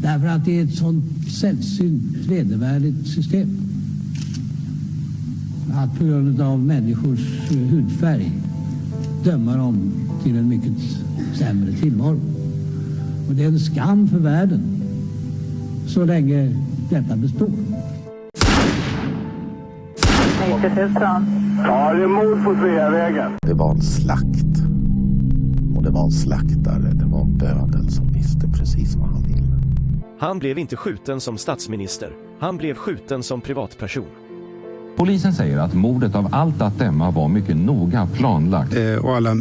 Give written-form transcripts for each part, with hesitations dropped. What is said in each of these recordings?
Därför att det är ett sånt sällsynt vedervärdigt system. Att på grund av människors hudfärg döma dem till en mycket sämre tillvaro. Och det är en skam för världen så länge detta består. 90 000. Ja, det är mord på Sveavägen. Det var en slakt. Och det var en slaktare, det var bödel som visste precis vad han ville. Han blev inte skjuten som statsminister. Han blev skjuten som privatperson. Polisen säger att mordet av allt att döma var mycket noga planlagt. Och alla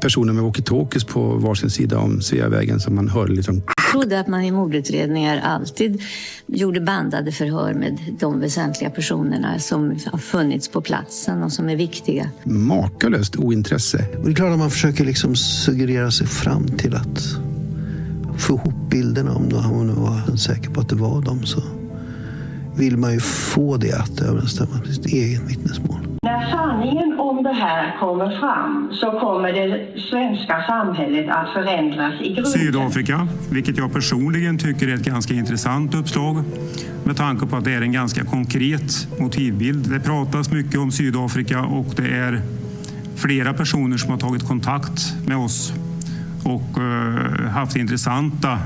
personer med walkie-talkies på varsin sida om Sveavägen som man hörde liksom. Jag trodde att man i mordutredningar alltid gjorde bandade förhör med de väsentliga personerna som har funnits på platsen och som är viktiga. Makalöst ointresse. Och det är klart att man försöker liksom suggerera sig fram till att få ihop bilderna om man var säker på att det var dem, så vill man ju få det att överensstämma med sitt eget vittnesmål. När sanningen om det här kommer fram så kommer det svenska samhället att förändras i grunden. Sydafrika, vilket jag personligen tycker är ett ganska intressant uppslag med tanke på att det är en ganska konkret motivbild. Det pratas mycket om Sydafrika och det är flera personer som har tagit kontakt med oss och haft intressanta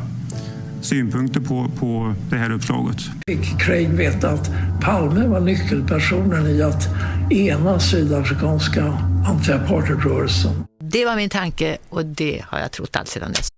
synpunkter på det här uppslaget. Fick Craig veta att Palme var nyckelpersonen i att ena sydafrikanska anti-apartheidrörelsen. Det var min tanke och det har jag trott allt sedan dess.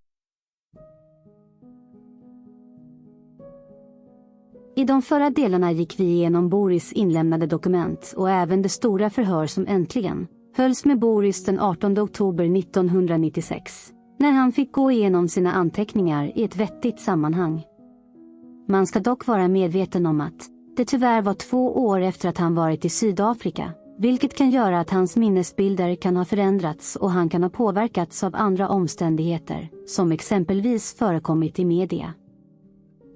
I de förra delarna gick vi igenom Boris inlämnade dokument och även det stora förhör som äntligen hölls med Boris den 18 oktober 1996. När han fick gå igenom sina anteckningar i ett vettigt sammanhang. Man ska dock vara medveten om att det tyvärr var 2 år efter att han varit i Sydafrika, vilket kan göra att hans minnesbilder kan ha förändrats och han kan ha påverkats av andra omständigheter, som exempelvis förekommit i media.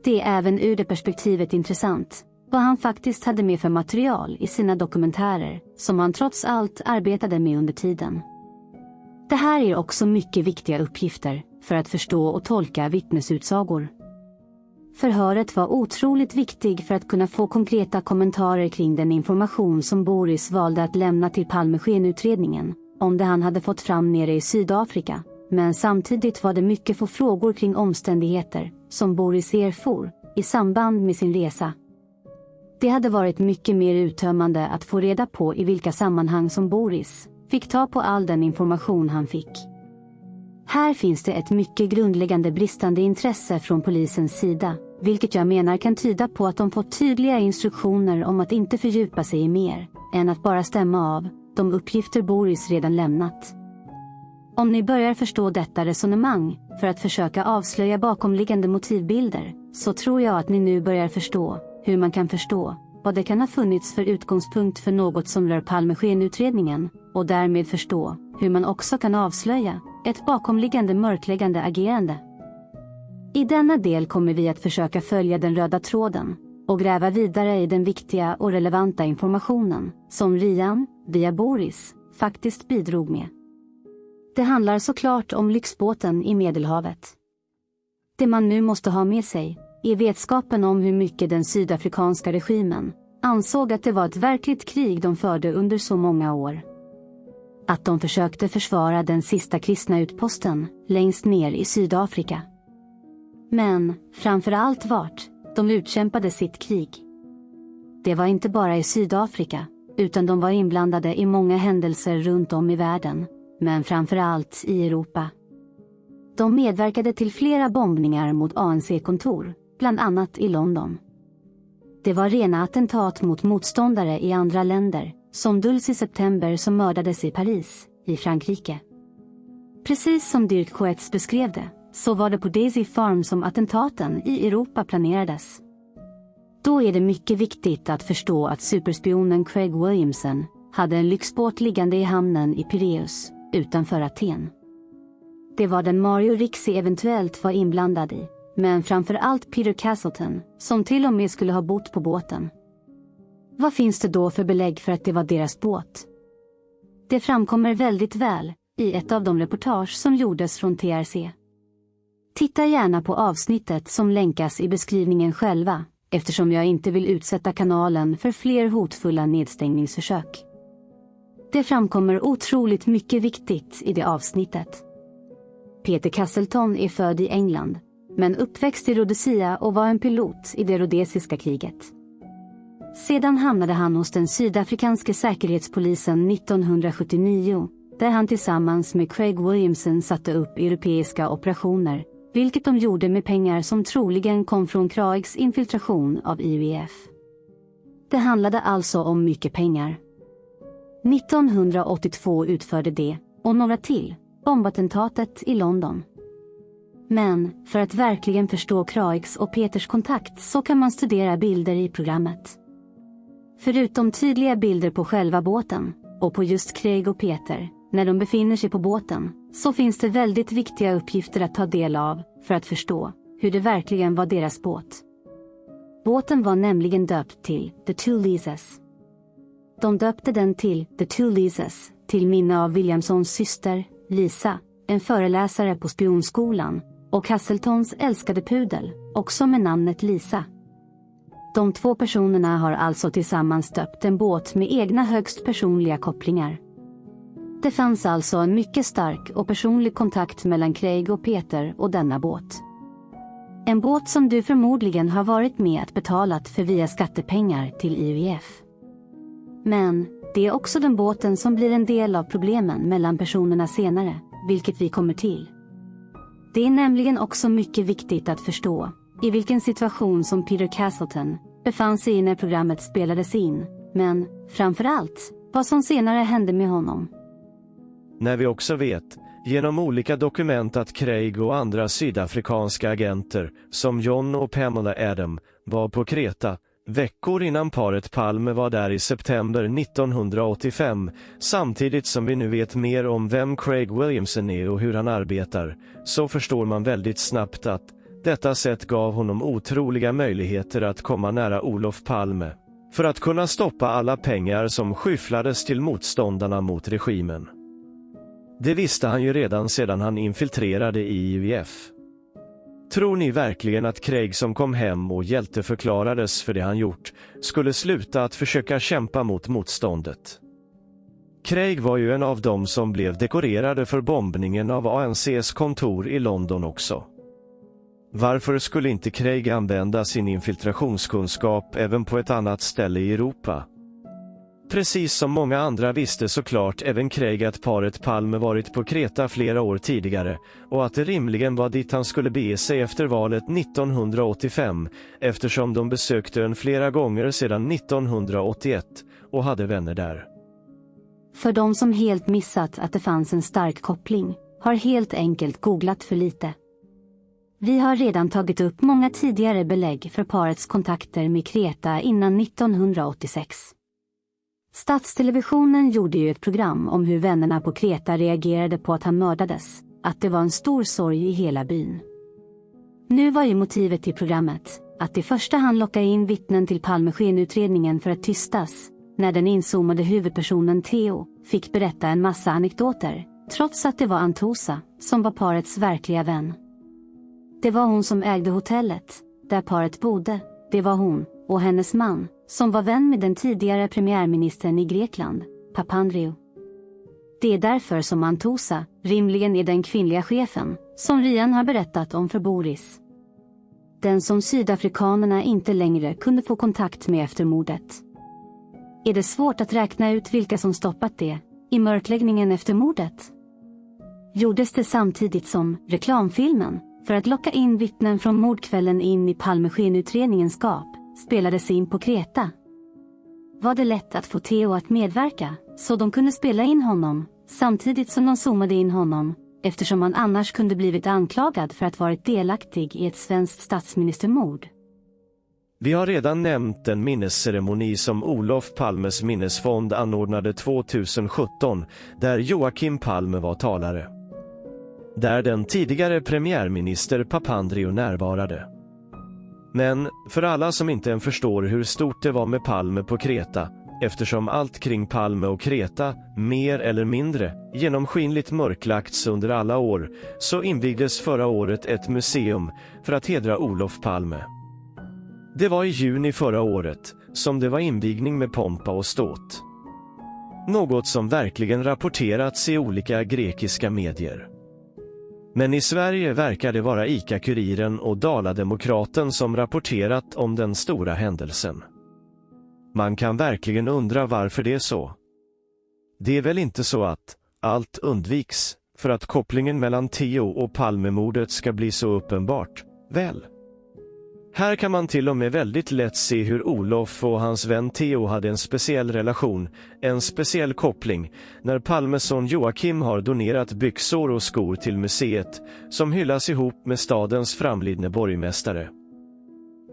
Det är även ur det perspektivet intressant, vad han faktiskt hade med för material i sina dokumentärer, som han trots allt arbetade med under tiden. Det här är också mycket viktiga uppgifter för att förstå och tolka vittnesutsagor. Förhöret var otroligt viktigt för att kunna få konkreta kommentarer kring den information som Boris valde att lämna till Palmeskenutredningen, om det han hade fått fram nere i Sydafrika, men samtidigt var det mycket få frågor kring omständigheter som Boris erfor i samband med sin resa. Det hade varit mycket mer uttömmande att få reda på i vilka sammanhang som Boris fick ta på all den information han fick. Här finns det ett mycket grundläggande bristande intresse från polisens sida, vilket jag menar kan tyda på att de fått tydliga instruktioner om att inte fördjupa sig i mer, än att bara stämma av de uppgifter Boris redan lämnat. Om ni börjar förstå detta resonemang, för att försöka avslöja bakomliggande motivbilder, så tror jag att ni nu börjar förstå hur man kan förstå vad det kan ha funnits för utgångspunkt för något som rör Palmeskenutredningen, och därmed förstå hur man också kan avslöja ett bakomliggande mörkläggande agerande. I denna del kommer vi att försöka följa den röda tråden och gräva vidare i den viktiga och relevanta informationen som Rian, via Boris, faktiskt bidrog med. Det handlar såklart om lyxbåten i Medelhavet. Det man nu måste ha med sig är vetskapen om hur mycket den sydafrikanska regimen ansåg att det var ett verkligt krig de förde under så många år. Att de försökte försvara den sista kristna utposten längst ner i Sydafrika. Men framförallt vart de utkämpade sitt krig. Det var inte bara i Sydafrika, utan de var inblandade i många händelser runt om i världen, men framförallt i Europa. De medverkade till flera bombningar mot ANC-kontor, bland annat i London. Det var rena attentat mot motståndare i andra länder, som Dulce i september som mördades i Paris, i Frankrike. Precis som Dirk Coetz beskrev det, så var det på Daisy Farm som attentaten i Europa planerades. Då är det mycket viktigt att förstå att superspionen Craig Williamson hade en lyxbåt liggande i hamnen i Pireus, utanför Aten. Det var den Mario Rixi eventuellt var inblandad i, men framför allt Peter Castleton, som till och med skulle ha bott på båten. Vad finns det då för belägg för att det var deras båt? Det framkommer väldigt väl i ett av de reportage som gjordes från TRC. Titta gärna på avsnittet som länkas i beskrivningen själva, eftersom jag inte vill utsätta kanalen för fler hotfulla nedstängningsförsök. Det framkommer otroligt mycket viktigt i det avsnittet. Peter Castleton är född i England, men uppväxt i Rhodesia och var en pilot i det rhodesiska kriget. Sedan hamnade han hos den sydafrikanska säkerhetspolisen 1979, där han tillsammans med Craig Williamson satte upp europeiska operationer, vilket de gjorde med pengar som troligen kom från Craigs infiltration av IWF. Det handlade alltså om mycket pengar. 1982 utförde det, och några till, bombattentatet i London. Men för att verkligen förstå Craigs och Peters kontakt så kan man studera bilder i programmet. Förutom tydliga bilder på själva båten, och på just Craig och Peter, när de befinner sig på båten, så finns det väldigt viktiga uppgifter att ta del av för att förstå hur det verkligen var deras båt. Båten var nämligen döpt till The Two Lises. De döpte den till The Two Lises till minne av Williamsons syster, Lisa, en föreläsare på spionskolan, och Castletons älskade pudel, också med namnet Lisa. De två personerna har alltså tillsammans döpt en båt med egna högst personliga kopplingar. Det fanns alltså en mycket stark och personlig kontakt mellan Craig och Peter och denna båt. En båt som du förmodligen har varit med att betalat för via skattepengar till IWF. Men det är också den båten som blir en del av problemen mellan personerna senare, vilket vi kommer till. Det är nämligen också mycket viktigt att förstå i vilken situation som Peter Castleton befann sig i när programmet spelades in, men framförallt vad som senare hände med honom. När vi också vet, genom olika dokument, att Craig och andra sydafrikanska agenter, som John och Pamela Adam, var på Kreta, veckor innan paret Palme var där i september 1985, samtidigt som vi nu vet mer om vem Craig Williamson är och hur han arbetar, så förstår man väldigt snabbt att detta sätt gav honom otroliga möjligheter att komma nära Olof Palme, för att kunna stoppa alla pengar som skyfflades till motståndarna mot regimen. Det visste han ju redan sedan han infiltrerade i IWF. Tror ni verkligen att Craig, som kom hem och hjälteförklarades för det han gjort, skulle sluta att försöka kämpa mot motståndet? Craig var ju en av dem som blev dekorerade för bombningen av ANC:s kontor i London också. Varför skulle inte Craig använda sin infiltrationskunskap även på ett annat ställe i Europa? Precis som många andra visste såklart även Craig att paret Palme varit på Kreta flera år tidigare, och att det rimligen var dit han skulle bege sig efter valet 1985, eftersom de besökte ön flera gånger sedan 1981 och hade vänner där. För de som helt missat att det fanns en stark koppling, har helt enkelt googlat för lite. Vi har redan tagit upp många tidigare belägg för parets kontakter med Kreta innan 1986. Statstelevisionen gjorde ju ett program om hur vännerna på Kreta reagerade på att han mördades, att det var en stor sorg i hela byn. Nu var ju motivet till programmet att i första hand locka in vittnen till Palmeskenutredningen för att tystas, när den inzoomade huvudpersonen Theo fick berätta en massa anekdoter, trots att det var Antosa som var parets verkliga vän. Det var hon som ägde hotellet där paret bodde, det var hon och hennes man som var vän med den tidigare premiärministern i Grekland, Papandreou. Det är därför som Antosa rimligen är den kvinnliga chefen som Rian har berättat om för Boris. Den som sydafrikanerna inte längre kunde få kontakt med efter mordet. Är det svårt att räkna ut vilka som stoppat det i mörkläggningen efter mordet? Gjordes det samtidigt som reklamfilmen för att locka in vittnen från mordkvällen in i Palmeskenutredningens skap spelades in på Kreta? Var det lätt att få Theo att medverka så de kunde spela in honom samtidigt som de zoomade in honom, eftersom han annars kunde blivit anklagad för att varit delaktig i ett svenskt statsministermord? Vi har redan nämnt den minnesceremoni som Olof Palmes minnesfond anordnade 2017, där Joakim Palme var talare. Där den tidigare premiärminister Papandreou närvarade. Men för alla som inte än förstår hur stort det var med Palme på Kreta, eftersom allt kring Palme och Kreta, mer eller mindre, genomskinligt mörklagts under alla år, så invigdes förra året ett museum för att hedra Olof Palme. Det var i juni förra året som det var invigning med pompa och ståt. Något som verkligen rapporterats i olika grekiska medier. Men i Sverige verkar det vara ICA-Kuriren och Dala-Demokraten som rapporterat om den stora händelsen. Man kan verkligen undra varför det är så. Det är väl inte så att allt undviks för att kopplingen mellan Theo och Palmemordet ska bli så uppenbart, väl? Här kan man till och med väldigt lätt se hur Olof och hans vän Theo hade en speciell relation, en speciell koppling, när Palmes son Joakim har donerat byxor och skor till museet, som hyllas ihop med stadens framlidne borgmästare.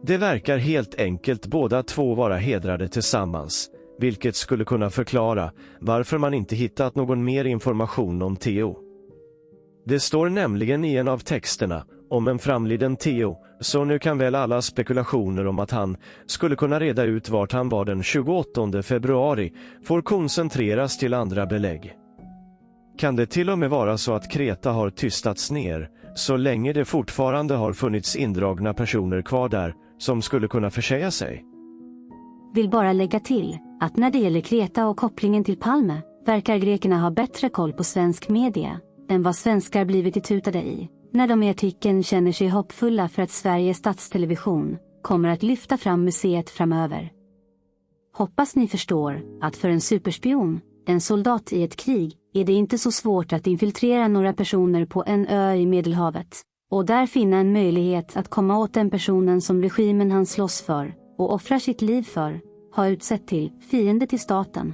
Det verkar helt enkelt båda två vara hedrade tillsammans, vilket skulle kunna förklara varför man inte hittat någon mer information om Theo. Det står nämligen i en av texterna om en framliden Theo, så nu kan väl alla spekulationer om att han skulle kunna reda ut vart han var den 28 februari får koncentreras till andra belägg. Kan det till och med vara så att Kreta har tystats ner, så länge det fortfarande har funnits indragna personer kvar där som skulle kunna försäga sig? Vill bara lägga till att när det gäller Kreta och kopplingen till Palme verkar grekerna ha bättre koll på svensk media än vad svenskar blivit itutade i, när de i artikeln känner sig hoppfulla för att Sveriges statstelevision kommer att lyfta fram museet framöver. Hoppas ni förstår att för en superspion, en soldat i ett krig, är det inte så svårt att infiltrera några personer på en ö i Medelhavet och där finna en möjlighet att komma åt den personen som regimen han slåss för och offrar sitt liv för, har utsett till fiende till staten.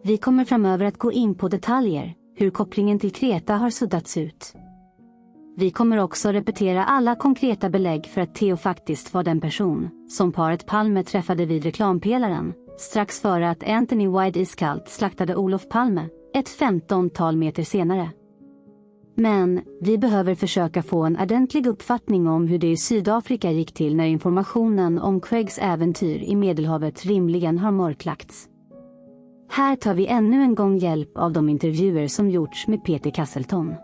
Vi kommer framöver att gå in på detaljer, hur kopplingen till Kreta har suddats ut. Vi kommer också repetera alla konkreta belägg för att Theo faktiskt var den person som paret Palme träffade vid reklampelaren, strax före att Anthony Wide iskallt slaktade Olof Palme, ett 15-tal meter senare. Men vi behöver försöka få en ordentlig uppfattning om hur det i Sydafrika gick till när informationen om Craigs äventyr i Medelhavet rimligen har mörklagts. Här tar vi ännu en gång hjälp av de intervjuer som gjorts med Peter Castleton.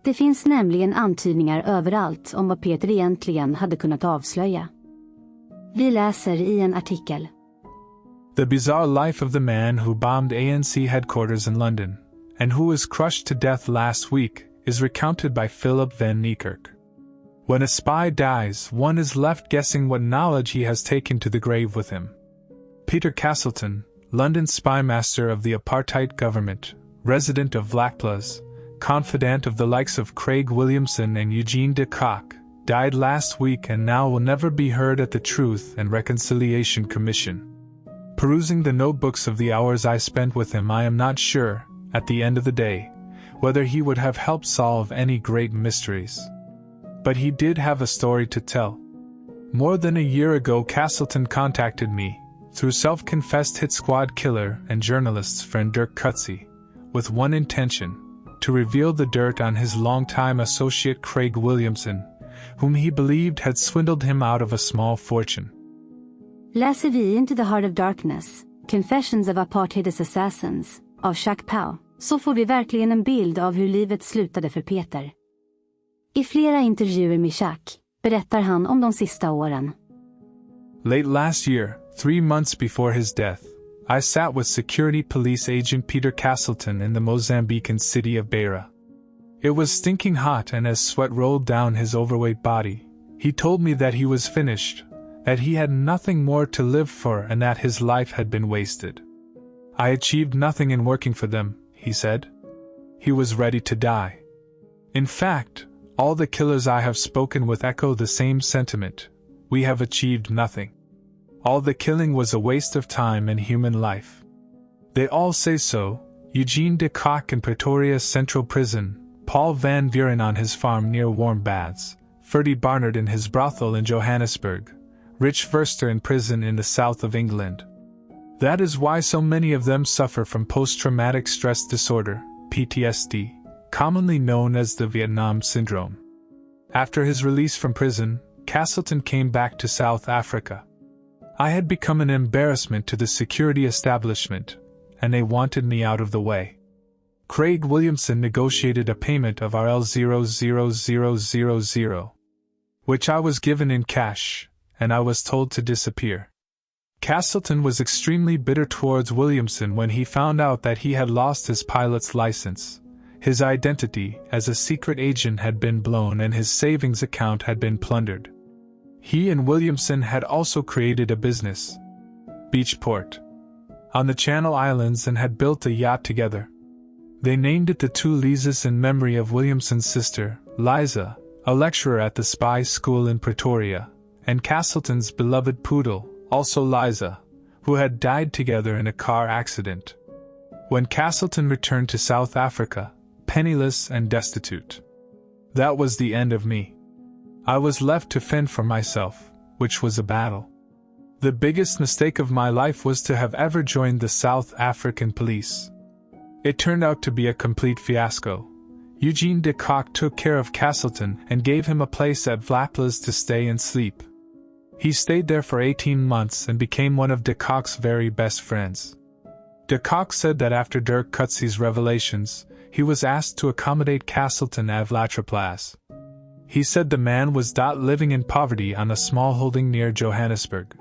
Det finns nämligen antydningar överallt om vad Peter egentligen hade kunnat avslöja. Vi läser i en artikel. The bizarre life of the man who bombed ANC headquarters in London, and who was crushed to death last week, is recounted by Philip Van Niekerk. When a spy dies, one is left guessing what knowledge he has taken to the grave with him. Peter Castleton, London spymaster of the apartheid government, resident of Blackplace, confidant of the likes of Craig Williamson and Eugene de Kock, died last week and now will never be heard at the Truth and Reconciliation Commission. Perusing the notebooks of the hours I spent with him, I am not sure, at the end of the day, whether he would have helped solve any great mysteries. But he did have a story to tell. More than a year ago, Castleton contacted me, through self-confessed hit squad killer and journalist's friend Dirk Cutsey, with one intention, to reveal the dirt on his longtime associate Craig Williamson, whom he believed had swindled him out of a small fortune. Läser vi Into the Heart of Darkness, Confessions of Apartheid's Assassins, av Chuck Pau, så får vi verkligen en bild av hur livet slutade för Peter. I flera intervjuer med Chuck berättar han om de sista åren. Late last year, 3 months before his death, I sat with security police agent Peter Castleton in the Mozambican city of Beira. It was stinking hot, and as sweat rolled down his overweight body, he told me that he was finished, that he had nothing more to live for, and that his life had been wasted. I achieved nothing in working for them, he said. He was ready to die. In fact, all the killers I have spoken with echo the same sentiment. We have achieved nothing. All the killing was a waste of time and human life. They all say so. Eugene de Kock in Pretoria's Central Prison, Paul Van Vuren on his farm near Warm Baths, Ferdy Barnard in his brothel in Johannesburg, Rich Verster in prison in the south of England. That is why so many of them suffer from post-traumatic stress disorder, PTSD, commonly known as the Vietnam Syndrome. After his release from prison, Castleton came back to South Africa. I had become an embarrassment to the security establishment, and they wanted me out of the way. Craig Williamson negotiated a payment of RL00000, which I was given in cash, and I was told to disappear. Castleton was extremely bitter towards Williamson when he found out that he had lost his pilot's license. His identity as a secret agent had been blown and his savings account had been plundered. He and Williamson had also created a business, Beachport, on the Channel Islands and had built a yacht together. They named it the Two Lisas in memory of Williamson's sister, Liza, a lecturer at the spy school in Pretoria, and Castleton's beloved poodle, also Liza, who had died together in a car accident. When Castleton returned to South Africa, penniless and destitute. That was the end of me. I was left to fend for myself, which was a battle. The biggest mistake of my life was to have ever joined the South African police. It turned out to be a complete fiasco. Eugene de Kock took care of Castleton and gave him a place at Vlakplaas to stay and sleep. He stayed there for 18 months and became one of de Kock's very best friends. De Kock said that after Dirk Coetzee's revelations, he was asked to accommodate Castleton at Vlakplaas. He said the man was living in poverty on a small holding near Johannesburg.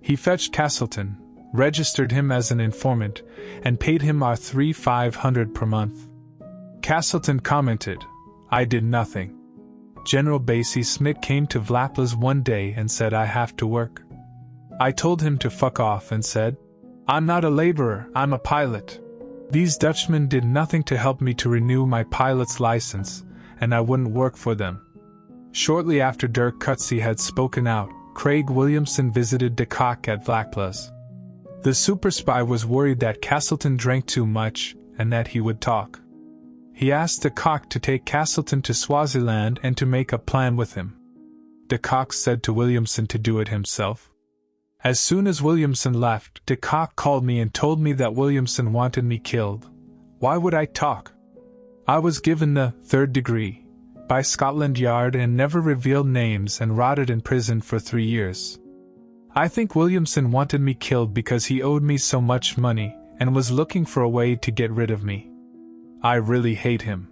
He fetched Castleton, registered him as an informant, and paid him R3,500 per month. Castleton commented, "I did nothing." General Basie Smith came to Vlakplaas one day and said, "I have to work." I told him to fuck off and said, "I'm not a laborer, I'm a pilot." These Dutchmen did nothing to help me to renew my pilot's license, and I wouldn't work for them. Shortly after Dirk Coetzee had spoken out, Craig Williamson visited de Kock at Vlakplaas. The super spy was worried that Castleton drank too much and that he would talk. He asked de Kock to take Castleton to Swaziland and to make a plan with him. De Kock said to Williamson to do it himself. As soon as Williamson left, de Kock called me and told me that Williamson wanted me killed. Why would I talk? I was given the 3rd degree by Scotland Yard and never revealed names and rotted in prison for 3 years. I think Williamson wanted me killed because he owed me so much money and was looking for a way to get rid of me. I really hate him.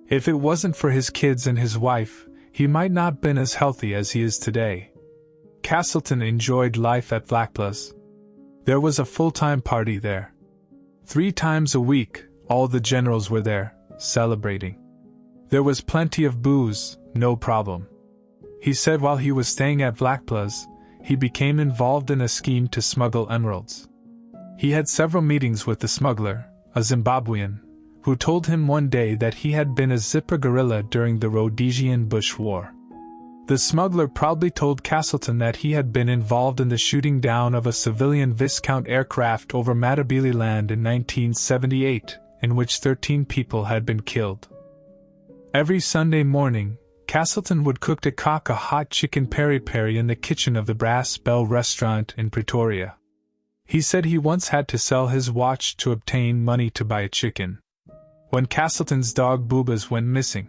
If it wasn't for his kids and his wife, he might not have been as healthy as he is today. Castleton enjoyed life at Vlakplaas. There was a full-time party there. 3 times a week, all the generals were there, celebrating. There was plenty of booze, no problem. He said while he was staying at Vlakplaas, he became involved in a scheme to smuggle emeralds. He had several meetings with the smuggler, a Zimbabwean, who told him one day that he had been a Zipper guerrilla during the Rhodesian Bush War. The smuggler proudly told Castleton that he had been involved in the shooting down of a civilian Viscount aircraft over Matabele Land in 1978, in which 13 people had been killed. Every Sunday morning, Castleton would cook de Kock a hot chicken peri-peri in the kitchen of the Brass Bell restaurant in Pretoria. He said he once had to sell his watch to obtain money to buy a chicken. When Castleton's dog Boobas went missing,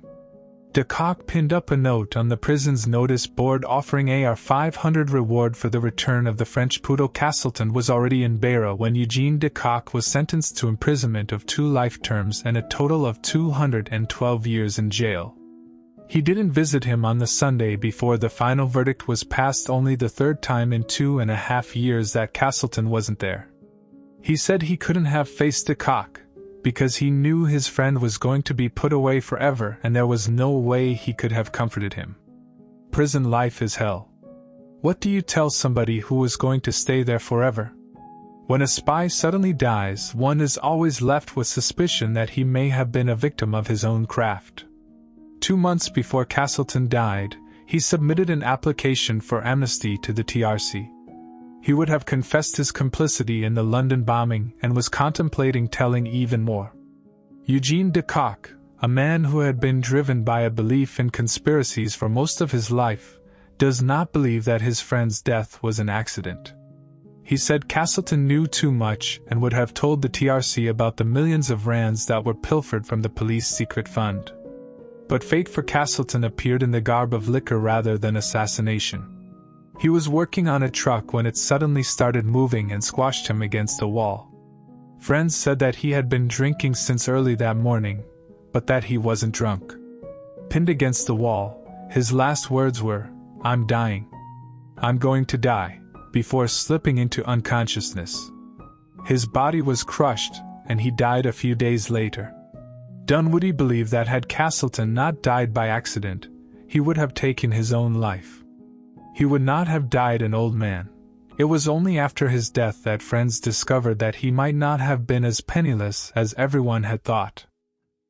de Kock pinned up a note on the prison's notice board offering AR-500 reward for the return of the French poodle. Castleton was already in Beira when Eugene de Kock was sentenced to imprisonment of 2 life terms and a total of 212 years in jail. He didn't visit him on the Sunday before the final verdict was passed, only the 3rd time in 2.5 years that Castleton wasn't there. He said he couldn't have faced de Kock, because he knew his friend was going to be put away forever and there was no way he could have comforted him. Prison life is hell. What do you tell somebody who is going to stay there forever? When a spy suddenly dies, one is always left with suspicion that he may have been a victim of his own craft. 2 months before Castleton died, he submitted an application for amnesty to the TRC. He would have confessed his complicity in the London bombing and was contemplating telling even more. Eugene de Kock, a man who had been driven by a belief in conspiracies for most of his life, does not believe that his friend's death was an accident. He said Castleton knew too much and would have told the TRC about the millions of rands that were pilfered from the police secret fund. But fate for Castleton appeared in the garb of liquor rather than assassination. He was working on a truck when it suddenly started moving and squashed him against a wall. Friends said that he had been drinking since early that morning, but that he wasn't drunk. Pinned against the wall, his last words were, "I'm dying. I'm going to die," before slipping into unconsciousness. His body was crushed, and he died a few days later. Dunwoody believed that had Castleton not died by accident, he would have taken his own life. He would not have died an old man. It was only after his death that friends discovered that he might not have been as penniless as everyone had thought.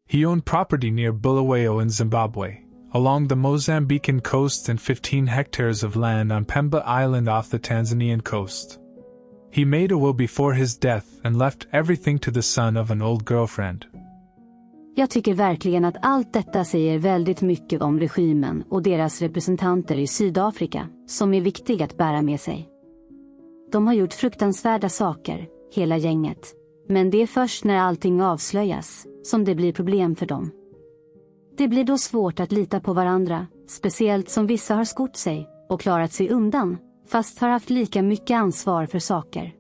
He owned property near Bulawayo in Zimbabwe, along the Mozambican coast, and 15 hectares of land on Pemba Island off the Tanzanian coast. He made a will before his death and left everything to the son of an old girlfriend. Jag tycker verkligen att allt detta säger väldigt mycket om regimen och deras representanter i Sydafrika, som är viktiga att bära med sig. De har gjort fruktansvärda saker, hela gänget. Men det är först när allting avslöjas som det blir problem för dem. Det blir då svårt att lita på varandra, speciellt som vissa har skott sig och klarat sig undan, fast har haft lika mycket ansvar för saker.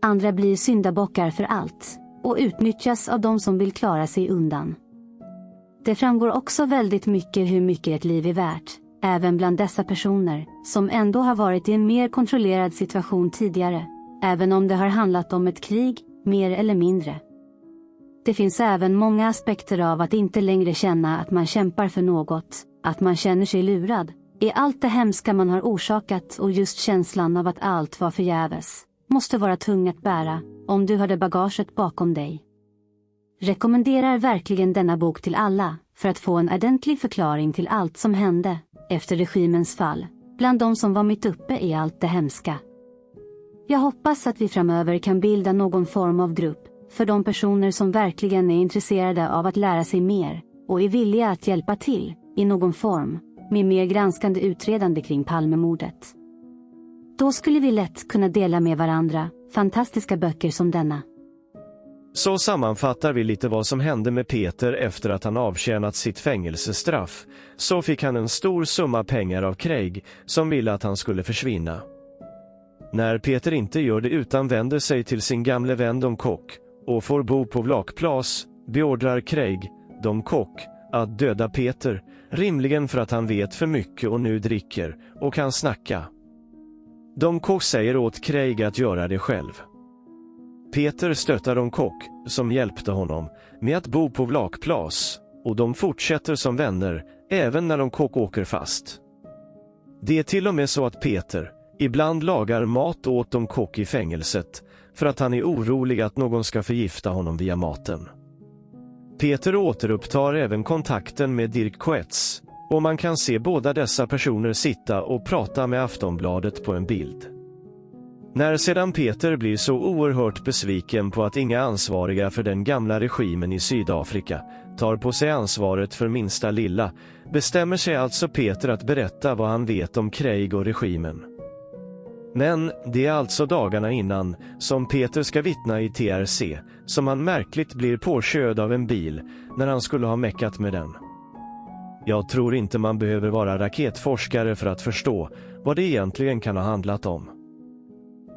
Andra blir syndabockar för allt och utnyttjas av de som vill klara sig undan. Det framgår också väldigt mycket hur mycket ett liv är värt, även bland dessa personer som ändå har varit i en mer kontrollerad situation tidigare, även om det har handlat om ett krig, mer eller mindre. Det finns även många aspekter av att inte längre känna att man kämpar för något, att man känner sig lurad, är allt det hemska man har orsakat, och just känslan av att allt var förgäves måste vara tung att bära om du hade bagaget bakom dig. Rekommenderar verkligen denna bok till alla för att få en ordentlig förklaring till allt som hände efter regimens fall, bland de som var mitt uppe i allt det hemska. Jag hoppas att vi framöver kan bilda någon form av grupp för de personer som verkligen är intresserade av att lära sig mer och är villiga att hjälpa till i någon form med mer granskande utredande kring Palmemordet. Då skulle vi lätt kunna dela med varandra fantastiska böcker som denna. Så sammanfattar vi lite vad som hände med Peter efter att han avtjänat sitt fängelsestraff. Så fick han en stor summa pengar av Craig, som ville att han skulle försvinna. När Peter inte gör det utan vänder sig till sin gamle vän Dom Cock och får bo på Vlakplas, beordrar Craig, Dom Cock, att döda Peter, rimligen för att han vet för mycket och nu dricker och kan snacka. Dom Cock säger åt Craig att göra det själv. Peter stöttar Dom Cock, som hjälpte honom, med att bo på Vlakplas, och de fortsätter som vänner även när Dom Cock åker fast. Det är till och med så att Peter ibland lagar mat åt Dom Cock i fängelset för att han är orolig att någon ska förgifta honom via maten. Peter återupptar även kontakten med Dirk Coetz, och man kan se båda dessa personer sitta och prata med Aftonbladet på en bild. När sedan Peter blir så oerhört besviken på att inga ansvariga för den gamla regimen i Sydafrika tar på sig ansvaret för minsta lilla, bestämmer sig alltså Peter att berätta vad han vet om Craig och regimen. Men det är alltså dagarna innan som Peter ska vittna i TRC som han märkligt blir påkörd av en bil när han skulle ha meckat med den. Jag tror inte man behöver vara raketforskare för att förstå vad det egentligen kan ha handlat om.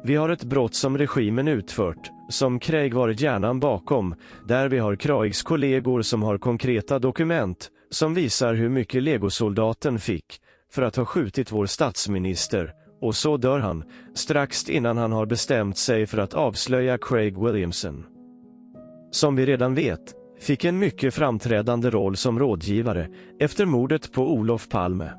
Vi har ett brott som regimen utfört, som Craig varit hjärnan bakom, där vi har Craigs kollegor som har konkreta dokument som visar hur mycket legosoldaten fick för att ha skjutit vår statsminister, och så dör han, strax innan han har bestämt sig för att avslöja Craig Williamson. Som vi redan vet, fick en mycket framträdande roll som rådgivare efter mordet på Olof Palme.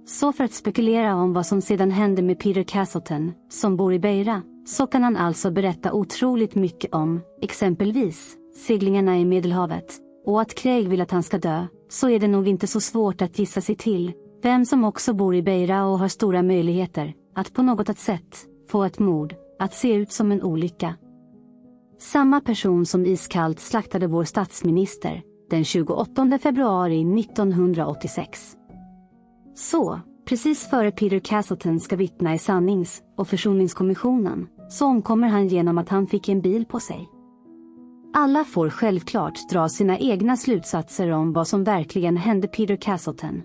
Så för att spekulera om vad som sedan hände med Peter Castleton, som bor i Beira, så kan han alltså berätta otroligt mycket om, exempelvis, seglingarna i Medelhavet, och att Craig vill att han ska dö, så är det nog inte så svårt att gissa sig till vem som också bor i Beira och har stora möjligheter att på något sätt få ett mord att se ut som en olycka. Samma person som iskallt slaktade vår statsminister den 28 februari 1986. Så, precis före Peter Castleton ska vittna i sannings- och försoningskommissionen, så omkommer han genom att han fick en bil på sig. Alla får självklart dra sina egna slutsatser om vad som verkligen hände Peter Castleton.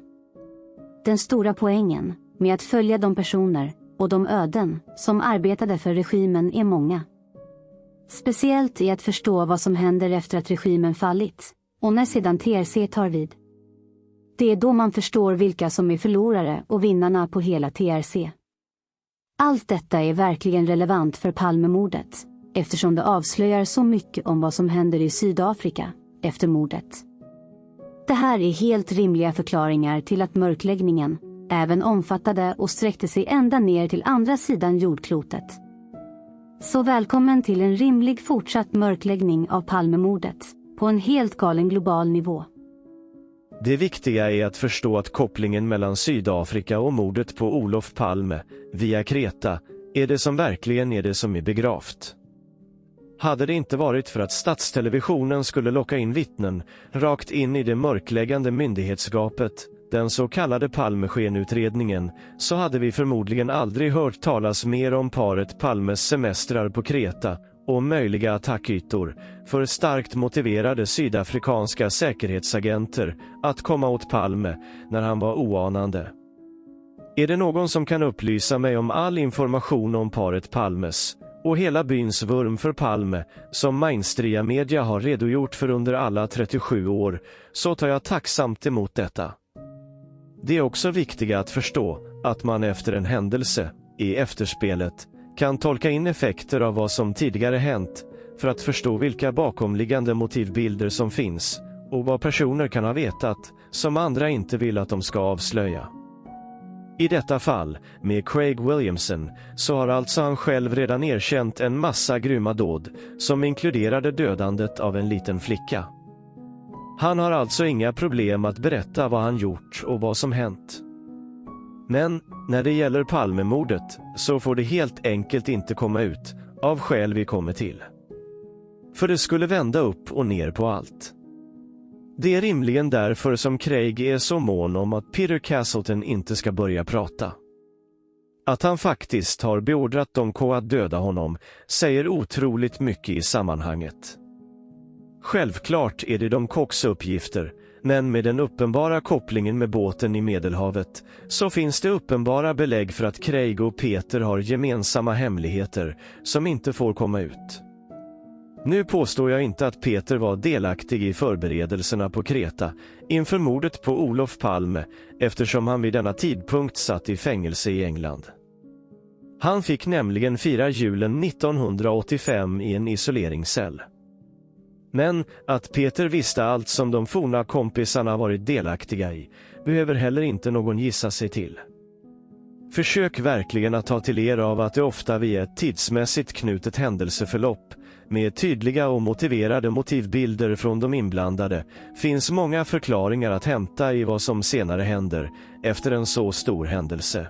Den stora poängen med att följa de personer och de öden som arbetade för regimen är många. Speciellt i att förstå vad som händer efter att regimen fallit och när sedan TRC tar vid. Det är då man förstår vilka som är förlorare och vinnarna på hela TRC. Allt detta är verkligen relevant för Palmemordet, eftersom det avslöjar så mycket om vad som händer i Sydafrika efter mordet. Det här är helt rimliga förklaringar till att mörkläggningen även omfattade och sträckte sig ända ner till andra sidan jordklotet. Så välkommen till en rimlig fortsatt mörkläggning av Palmemordet på en helt galen global nivå. Det viktiga är att förstå att kopplingen mellan Sydafrika och mordet på Olof Palme via Kreta är det som verkligen är det som är begravt. Hade det inte varit för att statstelevisionen skulle locka in vittnen rakt in i det mörkläggande myndighetsgapet, den så kallade Palmeskenutredningen, så hade vi förmodligen aldrig hört talas mer om paret Palmes semestrar på Kreta och möjliga attackytor för starkt motiverade sydafrikanska säkerhetsagenter att komma åt Palme när han var oanande. Är det någon som kan upplysa mig om all information om paret Palmes och hela byns vurm för Palme som mainstream media har redogjort för under alla 37 år, så tar jag tacksamt emot detta. Det är också viktigt att förstå att man efter en händelse, i efterspelet, kan tolka in effekter av vad som tidigare hänt för att förstå vilka bakomliggande motivbilder som finns och vad personer kan ha vetat som andra inte vill att de ska avslöja. I detta fall, med Craig Williamson, så har alltså han själv redan erkänt en massa grymma dåd som inkluderade dödandet av en liten flicka. Han har alltså inga problem att berätta vad han gjort och vad som hänt. Men när det gäller Palmemordet så får det helt enkelt inte komma ut, av skäl vi kommer till. För det skulle vända upp och ner på allt. Det är rimligen därför som Craig är så mån om att Peter Castleton inte ska börja prata. Att han faktiskt har beordrat dem att döda honom säger otroligt mycket i sammanhanget. Självklart är det de Koks uppgifter, men med den uppenbara kopplingen med båten i Medelhavet så finns det uppenbara belägg för att Craig och Peter har gemensamma hemligheter som inte får komma ut. Nu påstår jag inte att Peter var delaktig i förberedelserna på Kreta inför mordet på Olof Palme, eftersom han vid denna tidpunkt satt i fängelse i England. Han fick nämligen fira julen 1985 i en isoleringscell. Men att Peter visste allt som de forna kompisarna varit delaktiga i behöver heller inte någon gissa sig till. Försök verkligen att ta till er av att det ofta vid ett tidsmässigt knutet händelseförlopp med tydliga och motiverade motivbilder från de inblandade finns många förklaringar att hämta i vad som senare händer efter en så stor händelse.